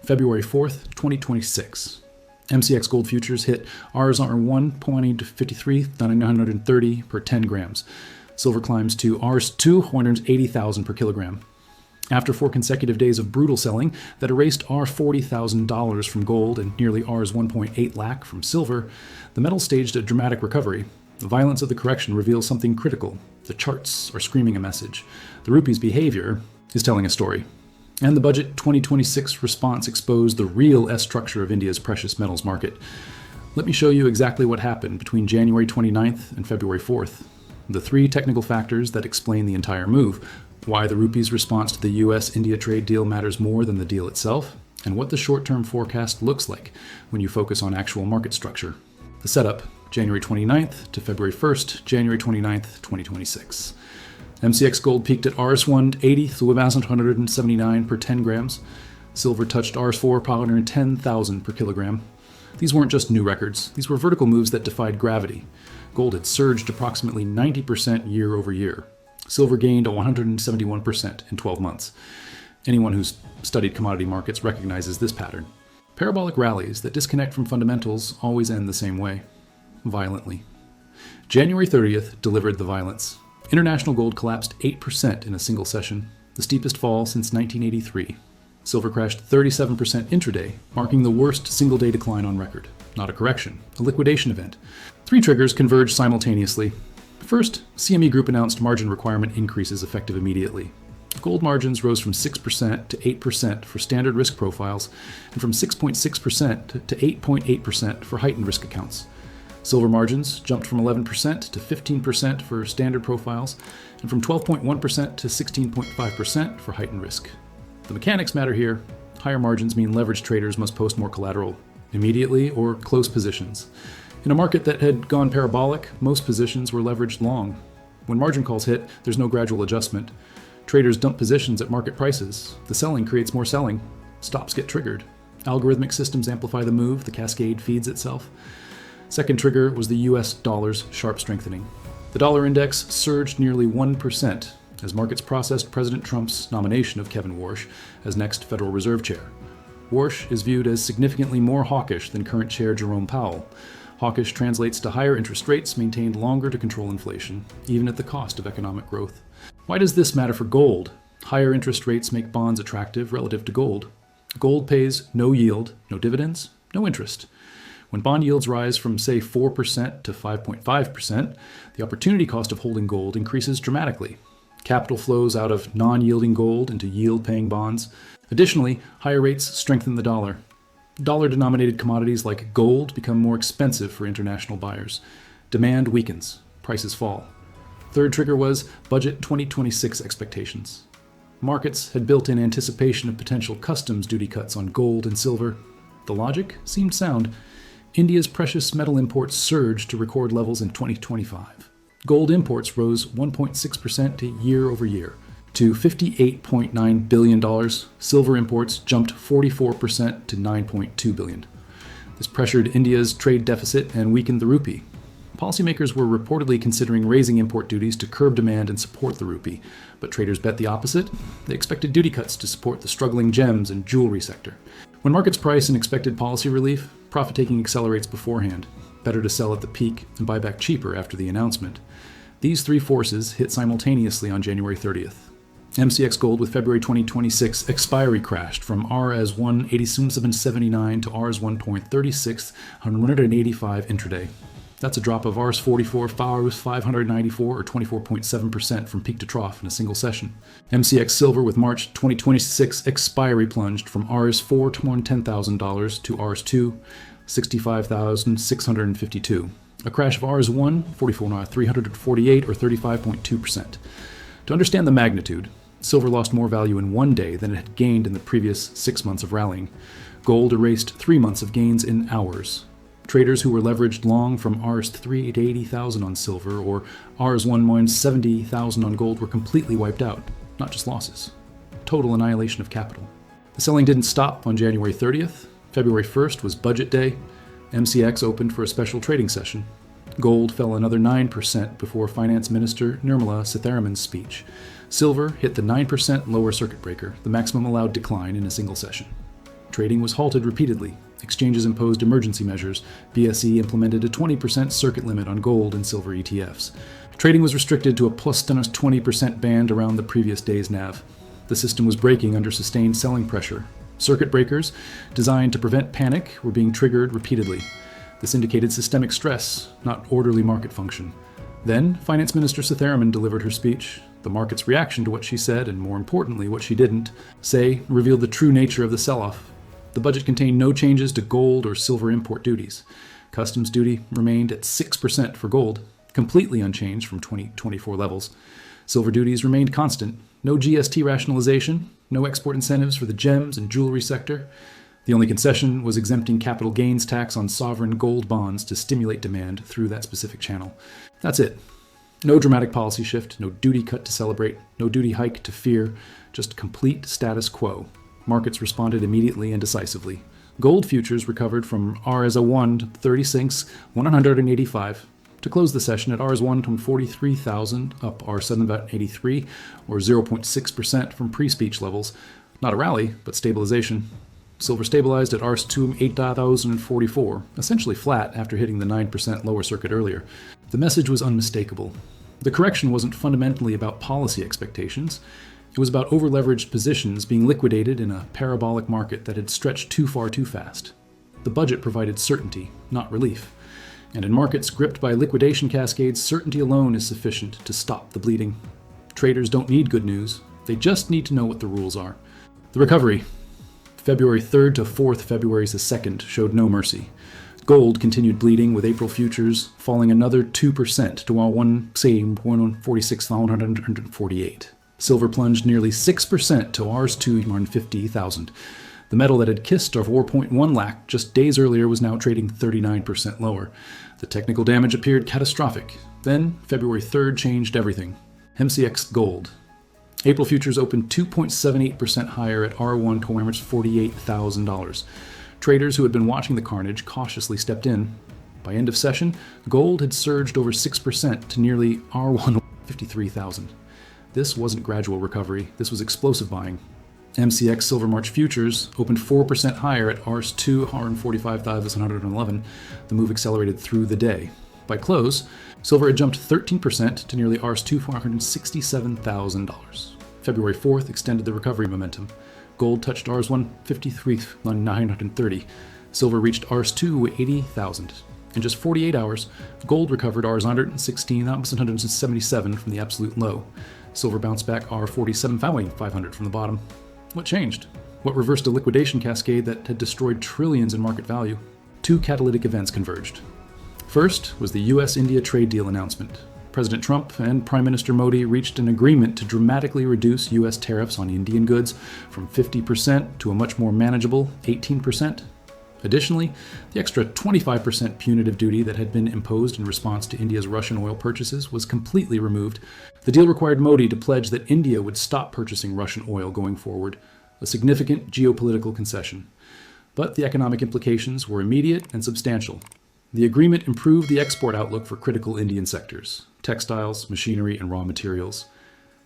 February 4th, 2026. MCX gold futures hit Rs on 1.53,930 per 10 grams. Silver climbs to Rs 280,000 per kilogram. After 4 consecutive days of brutal selling that erased Rs $40,000 from gold and nearly Rs 1.8 lakh from silver, the metal staged a dramatic recovery. The violence of the correction reveals something critical. The charts are screaming a message. The rupee's behavior is telling a story. And the Budget 2026 response exposed the real S-structure of India's precious metals market. Let me show you exactly what happened between January 29th and February 4th. The 3 technical factors that explain the entire move, why the rupee's response to the US-India trade deal matters more than the deal itself, and what the short-term forecast looks like when you focus on actual market structure. The setup, January 29th to February 1st, January 29th, 2026. MCX gold peaked at Rs 180,179 per 10 grams. Silver touched Rs 410,000 per kilogram. These weren't just new records. These were vertical moves that defied gravity. Gold had surged approximately 90% year over year. Silver gained 171% in 12 months. Anyone who's studied commodity markets recognizes this pattern. Parabolic rallies that disconnect from fundamentals always end the same way, violently. January 30th delivered the violence. International gold collapsed 8% in a single session, the steepest fall since 1983. Silver crashed 37% intraday, marking the worst single-day decline on record. Not a correction, a liquidation event. 3 triggers converged simultaneously. First, CME Group announced margin requirement increases effective immediately. Gold margins rose from 6% to 8% for standard risk profiles, and from 6.6% to 8.8% for heightened risk accounts. Silver margins jumped from 11% to 15% for standard profiles, and from 12.1% to 16.5% for heightened risk. The mechanics matter here. Higher margins mean leveraged traders must post more collateral, immediately or close positions. In a market that had gone parabolic, most positions were leveraged long. When margin calls hit, there's no gradual adjustment. Traders dump positions at market prices. The selling creates more selling. Stops get triggered. Algorithmic systems amplify the move. The cascade feeds itself. Second trigger was the US dollar's sharp strengthening. The dollar index surged nearly 1% as markets processed President Trump's nomination of Kevin Warsh as next Federal Reserve Chair. Warsh is viewed as significantly more hawkish than current Chair Jerome Powell. Hawkish translates to higher interest rates maintained longer to control inflation, even at the cost of economic growth. Why does this matter for gold? Higher interest rates make bonds attractive relative to gold. Gold pays no yield, no dividends, no interest. When bond yields rise from, say, 4% to 5.5%, the opportunity cost of holding gold increases dramatically. Capital flows out of non-yielding gold into yield-paying bonds. Additionally, higher rates strengthen the dollar. Dollar-denominated commodities like gold become more expensive for international buyers. Demand weakens, prices fall. Third trigger was Budget 2026 expectations. Markets had built in anticipation of potential customs duty cuts on gold and silver. The logic seemed sound. India's precious metal imports surged to record levels in 2025. Gold imports rose 1.6% year over year to $58.9 billion. Silver imports jumped 44% to $9.2 billion. This pressured India's trade deficit and weakened the rupee. Policymakers were reportedly considering raising import duties to curb demand and support the rupee, but traders bet the opposite. They expected duty cuts to support the struggling gems and jewelry sector. When markets price in expected policy relief, profit-taking accelerates beforehand. Better to sell at the peak and buy back cheaper after the announcement. These 3 forces hit simultaneously on January 30th. MCX gold with February 2026 expiry crashed from Rs 187.79 to Rs 1.36 on 185 intraday. That's a drop of Rs 44, Rs 594, or 24.7% from peak to trough in a single session. MCX silver with March 2026 expiry plunged from Rs 410,000 to Rs 265,652. A crash of Rs 1, 44,348, or 35.2%. To understand the magnitude, silver lost more value in one day than it had gained in the previous 6 months of rallying. Gold erased 3 months of gains in hours. Traders who were leveraged long from Rs 380,000 on silver or Rs 170,000 on gold were completely wiped out, not just losses. Total annihilation of capital. The selling didn't stop on January 30th. February 1st was budget day. MCX opened for a special trading session. Gold fell another 9% before Finance Minister Nirmala Sitharaman's speech. Silver hit the 9% lower circuit breaker, the maximum allowed decline in a single session. Trading was halted repeatedly. Exchanges imposed emergency measures. BSE implemented a 20% circuit limit on gold and silver ETFs. Trading was restricted to a plus 20% band around the previous day's NAV. The system was breaking under sustained selling pressure. Circuit breakers, designed to prevent panic, were being triggered repeatedly. This indicated systemic stress, not orderly market function. Then, Finance Minister Sitharaman delivered her speech. The market's reaction to what she said, and more importantly, what she didn't say, revealed the true nature of the sell-off. The budget contained no changes to gold or silver import duties. Customs duty remained at 6% for gold, completely unchanged from 2024 levels. Silver duties remained constant. No GST rationalization, no export incentives for the gems and jewelry sector. The only concession was exempting capital gains tax on sovereign gold bonds to stimulate demand through that specific channel. That's it. No dramatic policy shift, no duty cut to celebrate, no duty hike to fear, just complete status quo. Markets responded immediately and decisively. Gold futures recovered from RS1 to 36,185 to close the session at RS1 from 43,000, up RS7 about 83, or 0.6% from pre-speech levels. Not a rally, but stabilization. Silver stabilized at RS2 8,044, essentially flat after hitting the 9% lower circuit earlier. The message was unmistakable. The correction wasn't fundamentally about policy expectations. It was about over-leveraged positions being liquidated in a parabolic market that had stretched too far too fast. The budget provided certainty, not relief. And in markets gripped by liquidation cascades, certainty alone is sufficient to stop the bleeding. Traders don't need good news. They just need to know what the rules are. The recovery. February 3rd to 4th, February 2nd showed no mercy. Gold continued bleeding, with April futures falling another 2% to 146,148. Silver plunged nearly 6% to Rs2 50,000. The metal that had kissed our 4.1 lakh just days earlier was now trading 39% lower. The technical damage appeared catastrophic. Then, February 3rd changed everything. MCX gold. April futures opened 2.78% higher at R1 to $48,000. Traders who had been watching the carnage cautiously stepped in. By end of session, gold had surged over 6% to nearly R1 53,000. This wasn't gradual recovery, this was explosive buying. MCX Silver March futures opened 4% higher at Rs2 145,111. The move accelerated through the day. By close, silver had jumped 13% to nearly Rs2 $467,000. February 4th extended the recovery momentum. Gold touched Rs 153,930. Silver reached Rs2 80,000. In just 48 hours, gold recovered Rs 116,777 from the absolute low. Silver bounced back R 47,500 from the bottom. What changed? What reversed a liquidation cascade that had destroyed trillions in market value? Two catalytic events converged. First was the US-India trade deal announcement. President Trump and Prime Minister Modi reached an agreement to dramatically reduce US tariffs on Indian goods from 50% to a much more manageable 18%. Additionally, the extra 25% punitive duty that had been imposed in response to India's Russian oil purchases was completely removed. The deal required Modi to pledge that India would stop purchasing Russian oil going forward, a significant geopolitical concession. But the economic implications were immediate and substantial. The agreement improved the export outlook for critical Indian sectors: textiles, machinery, and raw materials.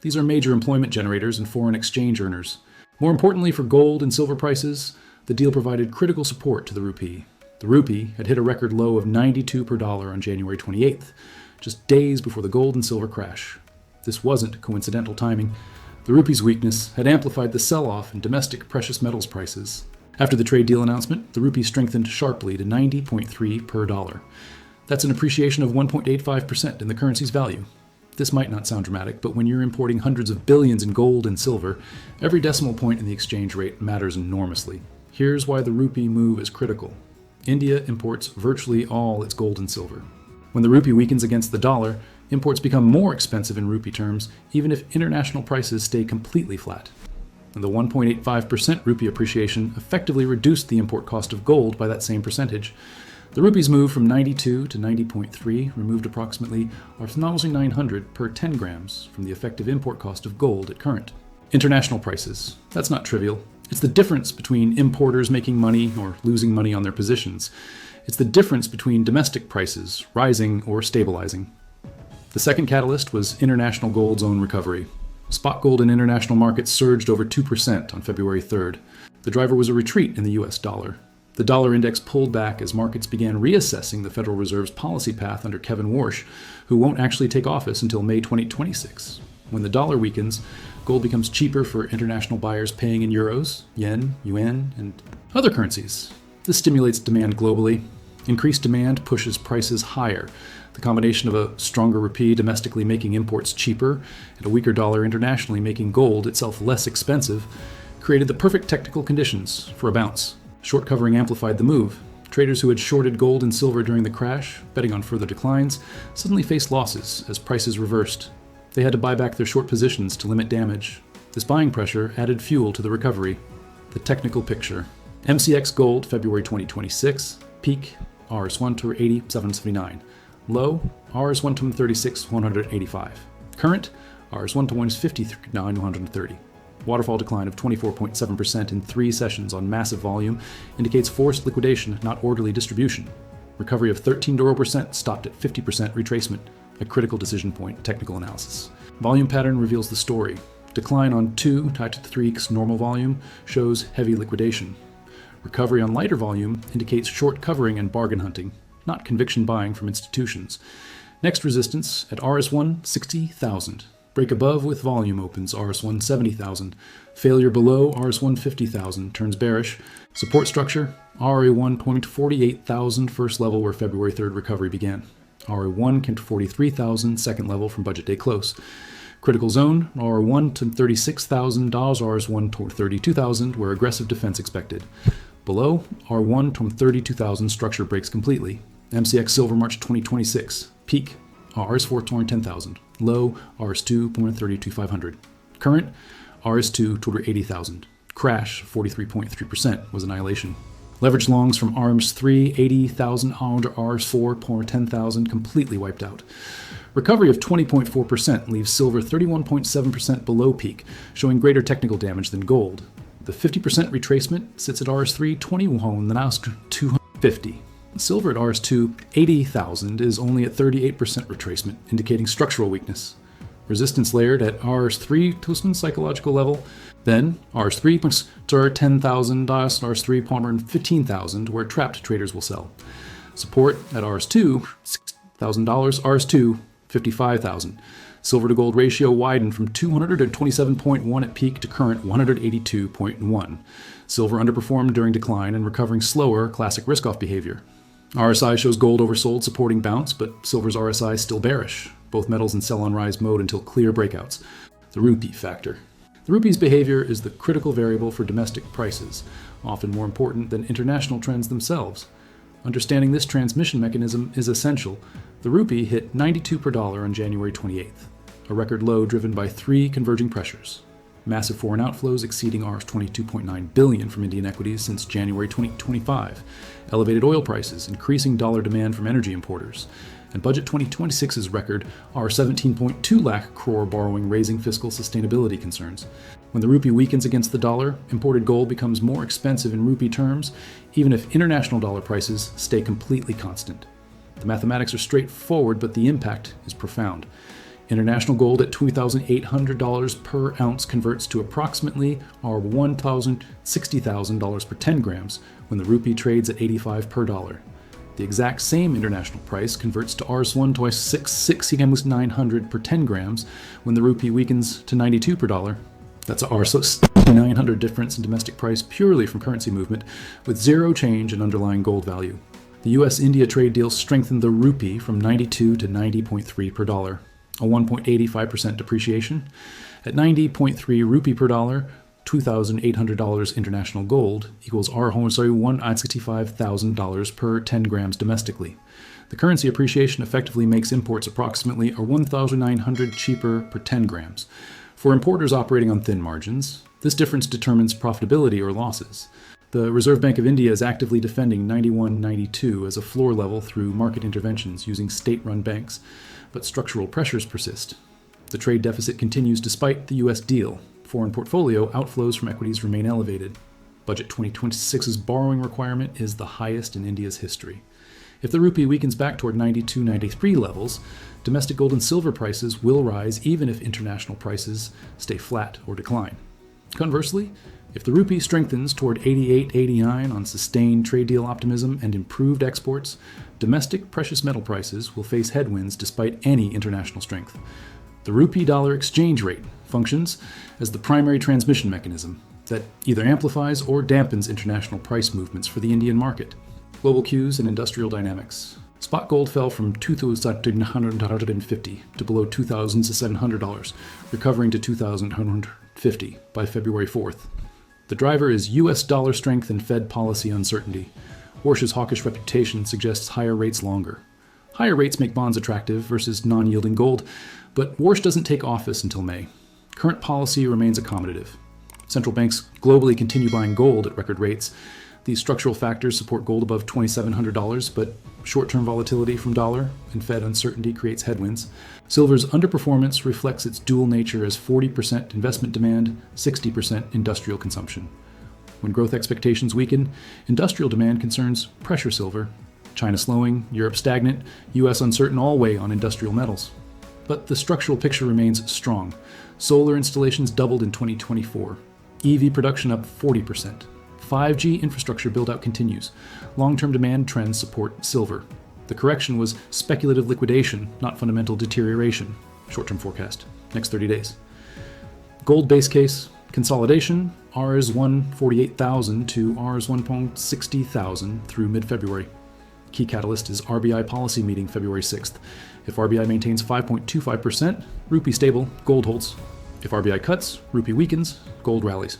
These are major employment generators and foreign exchange earners. More importantly for gold and silver prices, the deal provided critical support to the rupee. The rupee had hit a record low of 92 per dollar on January 28th, just days before the gold and silver crash. This wasn't coincidental timing. The rupee's weakness had amplified the sell-off in domestic precious metals prices. After the trade deal announcement, the rupee strengthened sharply to 90.3 per dollar. That's an appreciation of 1.85% in the currency's value. This might not sound dramatic, but when you're importing hundreds of billions in gold and silver, every decimal point in the exchange rate matters enormously. Here's why the rupee move is critical. India imports virtually all its gold and silver. When the rupee weakens against the dollar, imports become more expensive in rupee terms, even if international prices stay completely flat. And the 1.85% rupee appreciation effectively reduced the import cost of gold by that same percentage. The rupee's move from 92 to 90.3 removed approximately 1,900 per 10 grams from the effective import cost of gold at current. International prices. That's not trivial. It's the difference between importers making money or losing money on their positions. It's the difference between domestic prices rising or stabilizing. The second catalyst was international gold's own recovery. Spot gold in international markets surged over 2% on February 3rd. The driver was a retreat in the US dollar. The dollar index pulled back as markets began reassessing the Federal Reserve's policy path under Kevin Warsh, who won't actually take office until May 2026. When the dollar weakens, gold becomes cheaper for international buyers paying in euros, yen, yuan, and other currencies. This stimulates demand globally. Increased demand pushes prices higher. The combination of a stronger rupee domestically making imports cheaper and a weaker dollar internationally making gold itself less expensive created the perfect technical conditions for a bounce. Short covering amplified the move. Traders who had shorted gold and silver during the crash, betting on further declines, suddenly faced losses as prices reversed. They had to buy back their short positions to limit damage. This buying pressure added fuel to the recovery. The technical picture. MCX gold, February 2026. Peak, RS1 to 80,779. Low, RS1 to 36,185. Current, RS1 to 153,930. Waterfall decline of 24.7% in 3 sessions on massive volume indicates forced liquidation, not orderly distribution. Recovery of 13% stopped at 50% retracement, a critical decision point, technical analysis. Volume pattern reveals the story. Decline on 2 tied to 3's normal volume shows heavy liquidation. Recovery on lighter volume indicates short covering and bargain hunting, not conviction buying from institutions. Next resistance at RS1, 60,000. Break above with volume opens RS1 70,000. Failure below RS1 50,000 turns bearish. Support structure RA1 point 48,000 first level where February 3rd recovery began. RA1 came to 43,000 second level from budget day close. Critical zone RA1 to 36,000, RS1 to 32,000 where aggressive defense expected. Below R1 to 32,000 structure breaks completely. MCX Silver March 2026. Peak RS4 to 10,000. Low RS2 32,500. Current RS2 to 80,000. Crash 43.3% was annihilation. Leverage longs from RS3 80,000 under RS4 10,000 completely wiped out. Recovery of 20.4% leaves silver 31.7% below peak, showing greater technical damage than gold. The 50% retracement sits at RS3 21, the now 250. Silver at RS2 80,000 is only at 38% retracement, indicating structural weakness. Resistance layered at RS3 to some psychological level, then RS3 to 10,000, RS3 15,000, where trapped traders will sell. Support at RS2 $6,000, RS2 55,000. Silver to gold ratio widened from 227.1 at peak to current 182.1. Silver underperformed during decline and recovering slower, classic risk-off behavior. RSI shows gold oversold supporting bounce, but silver's RSI is still bearish. Both metals in sell-on-rise mode until clear breakouts. The rupee factor. The rupee's behavior is the critical variable for domestic prices, often more important than international trends themselves. Understanding this transmission mechanism is essential. The rupee hit 92 per dollar on January 28th, a record low driven by 3 converging pressures. Massive foreign outflows exceeding Rs 22.9 billion from Indian equities since January 2025, elevated oil prices, increasing dollar demand from energy importers, and budget 2026's record Rs 17.2 lakh crore borrowing raising fiscal sustainability concerns. When the rupee weakens against the dollar, imported gold becomes more expensive in rupee terms, even if international dollar prices stay completely constant. The mathematics are straightforward, but the impact is profound. International gold at $2,800 per ounce converts to approximately $1,060,000 per 10 grams when the rupee trades at 85 per dollar. The exact same international price converts to Rs1 to 6,900 per 10 grams when the rupee weakens to 92 per dollar. That's a Rs900 difference in domestic price purely from currency movement, with zero change in underlying gold value. The US-India trade deal strengthened the rupee from 92 to 90.3 per dollar, a 1.85% depreciation. At 90.3 rupee per dollar, $2,800 international gold equals $165,000 per 10 grams domestically. The currency appreciation effectively makes imports approximately $1,900 cheaper per 10 grams. For importers operating on thin margins, this difference determines profitability or losses. The Reserve Bank of India is actively defending 91.92 as a floor level through market interventions using state-run banks, but structural pressures persist. The trade deficit continues despite the US deal. Foreign portfolio outflows from equities remain elevated. Budget 2026's borrowing requirement is the highest in India's history. If the rupee weakens back toward 92-93 levels, domestic gold and silver prices will rise even if international prices stay flat or decline. Conversely, If the rupee strengthens toward 88.89 on sustained trade deal optimism and improved exports, domestic precious metal prices will face headwinds despite any international strength. The rupee-dollar exchange rate functions as the primary transmission mechanism that either amplifies or dampens international price movements for the Indian market. Global cues and industrial dynamics. Spot gold fell from $2,950 to below $2,700, recovering to $2,150 by February 4th. The driver is U.S. dollar strength and Fed policy uncertainty. Warsh's hawkish reputation suggests higher rates longer. Higher rates make bonds attractive versus non-yielding gold, but Warsh doesn't take office until May. Current policy remains accommodative. Central banks globally continue buying gold at record rates. These structural factors support gold above $2,700, but short-term volatility from dollar and Fed uncertainty creates headwinds. Silver's underperformance reflects its dual nature as 40% investment demand, 60% industrial consumption. When growth expectations weaken, industrial demand concerns pressure silver. China slowing, Europe stagnant, US uncertain all weigh on industrial metals. But the structural picture remains strong. Solar installations doubled in 2024. EV production up 40%. 5G infrastructure build-out continues. Long-term demand trends support silver. The correction was speculative liquidation, not fundamental deterioration. Short-term forecast, next 30 days. Gold base case, consolidation, Rs 148,000 to Rs 1.60,000 through mid-February. Key catalyst is RBI policy meeting February 6th. If RBI maintains 5.25%, rupee stable, gold holds. If RBI cuts, rupee weakens, gold rallies.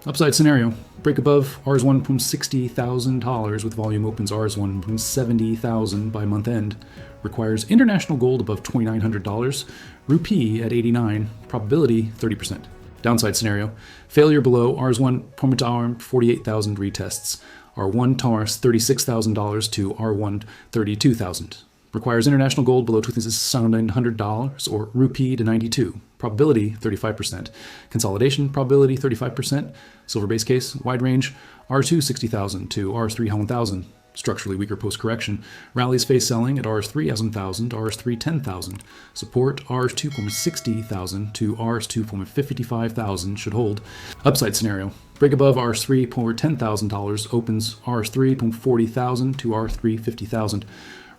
Upside scenario, break above Rs 1.60,000 with volume opens Rs 1.70,000 by month end. Requires international gold above $2,900, rupee at 89, probability 30%. Downside scenario, failure below Rs 1.48,000 retests, R1 Rs $36,000 to R1 $32,000. Requires international gold below $2,900 or rupee to 92. Probability 35%. Consolidation probability 35%. Silver base case wide range R2 60,000 to R3 1,000. Structurally weaker post-correction. Rallies face selling at Rs3 1,000 to Rs3 10,000. Support Rs 2.60,000 to Rs 2.55,000 should hold. Upside scenario. Break above Rs3 $10,000 opens Rs3 $40,000 to Rs3 50,000.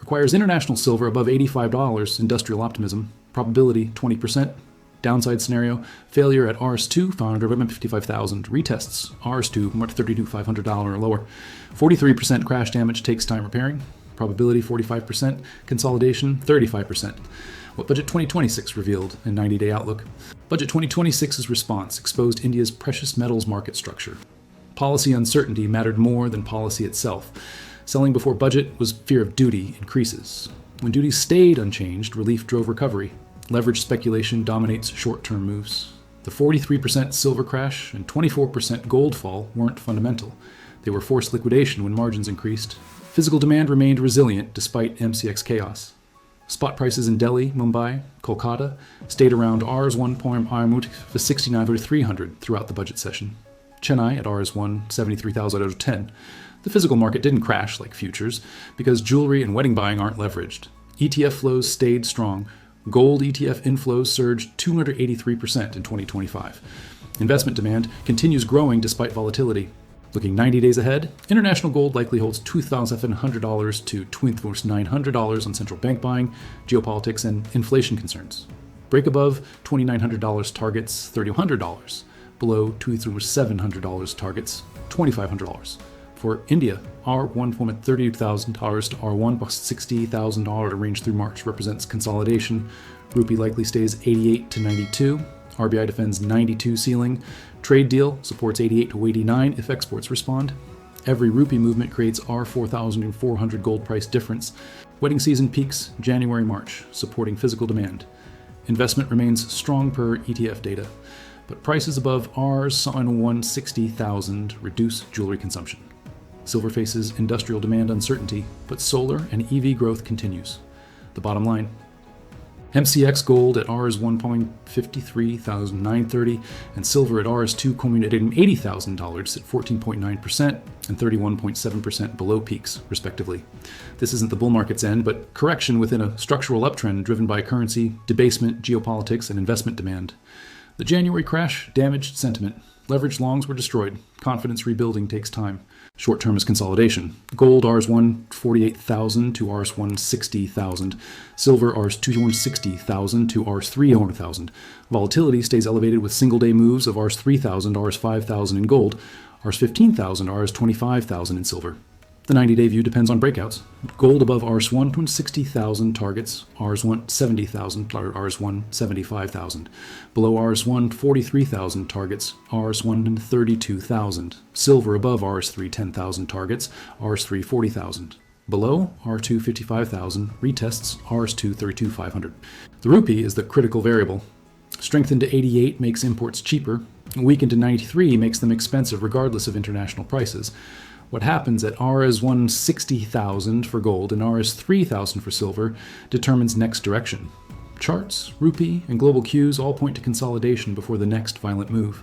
Requires international silver above $85, industrial optimism, probability 20%. Downside scenario, failure at Rs2, 555,000, retests Rs2, $32,500 or lower. 43% crash damage takes time repairing, probability 45%, consolidation 35%. What Budget 2026 revealed in 90-day outlook. Budget 2026's response exposed India's precious metals market structure. Policy uncertainty mattered more than policy itself. Selling before budget was fear of duty increases. When duties stayed unchanged, relief drove recovery. Leveraged speculation dominates short-term moves. The 43% silver crash and 24% gold fall weren't fundamental. They were forced liquidation when margins increased. Physical demand remained resilient despite MCX chaos. Spot prices in Delhi, Mumbai, Kolkata stayed around Rs 1.69 for 300 throughout the budget session. Chennai at Rs 173,000 out of 10. The physical market didn't crash like futures because jewelry and wedding buying aren't leveraged. ETF flows stayed strong. Gold ETF inflows surged 283% in 2025. Investment demand continues growing despite volatility. Looking 90 days ahead, international gold likely holds $2,700 to $2,900 on central bank buying, geopolitics, and inflation concerns. Break above $2,900 targets $3,100. Below $2,700 targets $2,500. For India, R1.32,000 to R1.60,000 range through March represents consolidation. Rupee likely stays 88 to 92. RBI defends 92 ceiling. Trade deal supports 88 to 89 if exports respond. Every rupee movement creates R4,400 gold price difference. Wedding season peaks January-March, supporting physical demand. Investment remains strong per ETF data, but prices above Rs 160,000 reduce jewelry consumption. Silver faces industrial demand uncertainty, but solar and EV growth continues. The bottom line, MCX gold at Rs 1.53,930 and silver at Rs 2.80,000 at 14.9% and 31.7% below peaks, respectively. This isn't the bull market's end, but correction within a structural uptrend driven by currency, debasement, geopolitics, and investment demand. The January crash damaged sentiment. Leveraged longs were destroyed. Confidence rebuilding takes time. Short-term is consolidation. Gold Rs 148,000 to Rs 160,000. Silver Rs 260,000 to Rs 300,000. Volatility stays elevated with single-day moves of Rs 3,000, Rs 5,000 in gold, Rs 15,000, Rs 25,000 in silver. The 90-day view depends on breakouts. Gold above Rs 160,000 targets Rs 170,000, Rs 175,000. Below Rs 143,000 targets Rs 132,000. Silver above Rs 310,000 targets Rs 340,000. Below R2 55,000 retests Rs2 32,500. The rupee is the critical variable. Strengthened to 88 makes imports cheaper. Weakened to 93 makes them expensive regardless of international prices. What happens at Rs 160,000 for gold and Rs 3,000 for silver determines next direction. Charts, rupee, and global cues all point to consolidation before the next violent move.